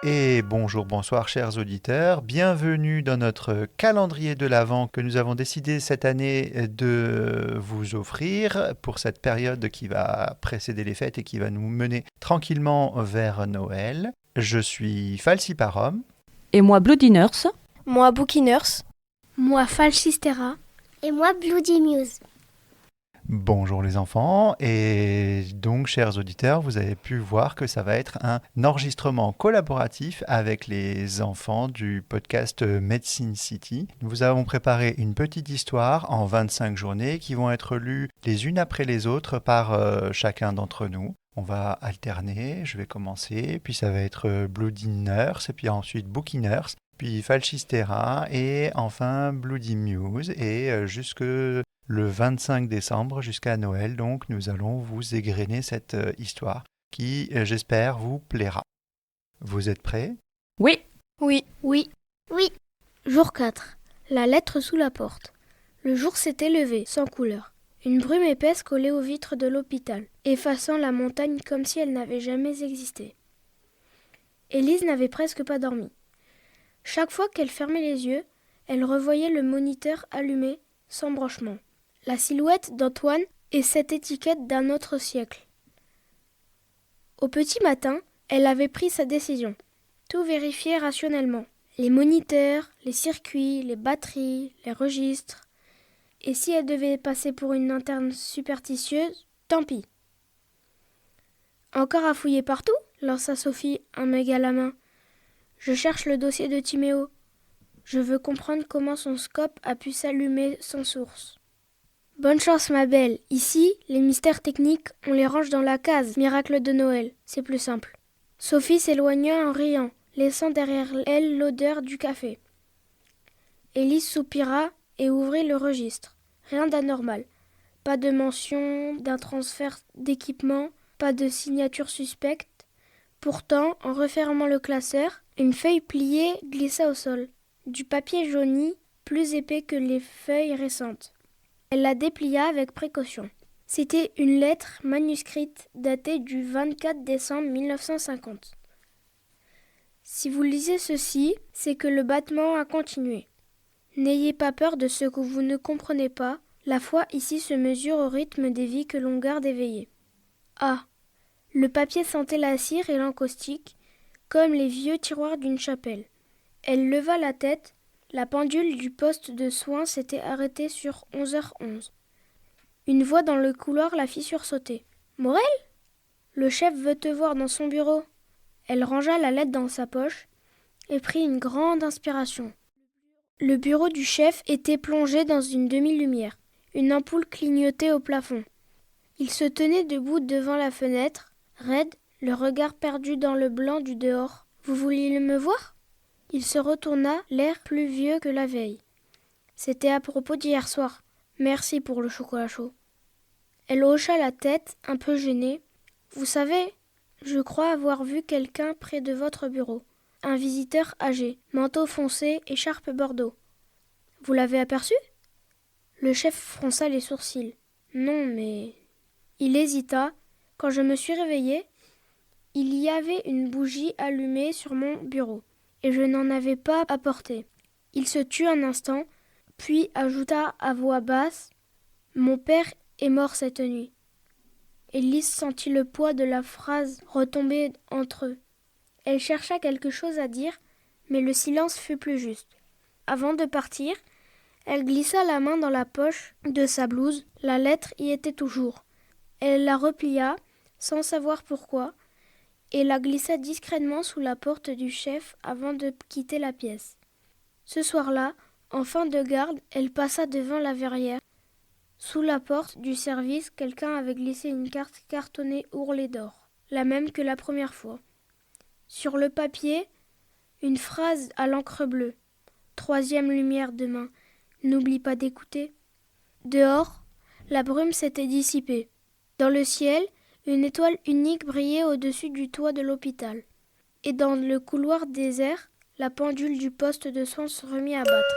Et bonjour, bonsoir chers auditeurs, bienvenue dans notre calendrier de l'Avent que nous avons décidé cette année de vous offrir pour cette période qui va précéder les fêtes et qui va nous mener tranquillement vers Noël. Je suis Falsiparum. Et moi, Bloody Nurse. Moi, Bookie Nurse. Moi, Falchistera. Et moi, Bloody Muse. Bonjour les enfants, et donc chers auditeurs, vous avez pu voir que ça va être un enregistrement collaboratif avec les enfants du podcast Medicine City. Nous avons préparé une petite histoire en 25 journées qui vont être lues les unes après les autres par chacun d'entre nous. On va alterner, je vais commencer, puis ça va être Bloody Nurse, et puis ensuite Bookie Nurse, puis Falchistera, et enfin Bloody Muse, et jusque le 25 décembre jusqu'à Noël, donc nous allons vous égrener cette histoire qui, j'espère, vous plaira. Vous êtes prêts ? Oui. Oui. Oui. Oui. Jour 4. La lettre sous la porte. Le jour s'était levé, sans couleur. Une brume épaisse collait aux vitres de l'hôpital, effaçant la montagne comme si elle n'avait jamais existé. Élise n'avait presque pas dormi. Chaque fois qu'elle fermait les yeux, elle revoyait le moniteur allumé, sans branchement. La silhouette d'Antoine et cette étiquette d'un autre siècle. Au petit matin, elle avait pris sa décision. Tout vérifier rationnellement. Les moniteurs, les circuits, les batteries, les registres. Et si elle devait passer pour une interne superstitieuse, tant pis. Encore à fouiller partout, lança Sophie, un meg à la main. Je cherche le dossier de Timéo. Je veux comprendre comment son scope a pu s'allumer sans source. Bonne chance ma belle, ici, les mystères techniques, on les range dans la case, miracle de Noël, c'est plus simple. Sophie s'éloigna en riant, laissant derrière elle l'odeur du café. Élise soupira et ouvrit le registre. Rien d'anormal. Pas de mention d'un transfert d'équipement, pas de signature suspecte. Pourtant, en refermant le classeur, une feuille pliée glissa au sol. Du papier jauni, plus épais que les feuilles récentes. Elle la déplia avec précaution. C'était une lettre manuscrite datée du 24 décembre 1950. Si vous lisez ceci, c'est que le battement a continué. N'ayez pas peur de ce que vous ne comprenez pas. La foi ici se mesure au rythme des vies que l'on garde éveillées. Ah, le papier sentait la cire et l'encaustique, comme les vieux tiroirs d'une chapelle. Elle leva la tête. La pendule du poste de soins s'était arrêtée sur 11h11. Une voix dans le couloir la fit sursauter. « Morel ? Le chef veut te voir dans son bureau. » Elle rangea la lettre dans sa poche et prit une grande inspiration. Le bureau du chef était plongé dans une demi-lumière. Une ampoule clignotait au plafond. Il se tenait debout devant la fenêtre, raide, le regard perdu dans le blanc du dehors. « Vous vouliez me voir ?» Il se retourna, l'air plus vieux que la veille. C'était à propos d'hier soir. Merci pour le chocolat chaud. Elle hocha la tête, un peu gênée. Vous savez, je crois avoir vu quelqu'un près de votre bureau. Un visiteur âgé, manteau foncé, écharpe bordeaux. Vous l'avez aperçu ? Le chef fronça les sourcils. Non, mais... Il hésita. Quand je me suis réveillée, il y avait une bougie allumée sur mon bureau. Et je n'en avais pas apporté. Il se tut un instant, puis ajouta à voix basse « Mon père est mort cette nuit ». Élise sentit le poids de la phrase retomber entre eux. Elle chercha quelque chose à dire, mais le silence fut plus juste. Avant de partir, elle glissa la main dans la poche de sa blouse. La lettre y était toujours. Elle la replia, sans savoir pourquoi, et la glissa discrètement sous la porte du chef avant de quitter la pièce. Ce soir-là, en fin de garde, elle passa devant la verrière. Sous la porte du service, quelqu'un avait glissé une carte cartonnée ourlée d'or, la même que la première fois. Sur le papier, une phrase à l'encre bleue. « 3e lumière demain, n'oublie pas d'écouter. » Dehors, la brume s'était dissipée. Dans le ciel, une étoile unique brillait au-dessus du toit de l'hôpital. Et dans le couloir désert, la pendule du poste de soins se remit à battre.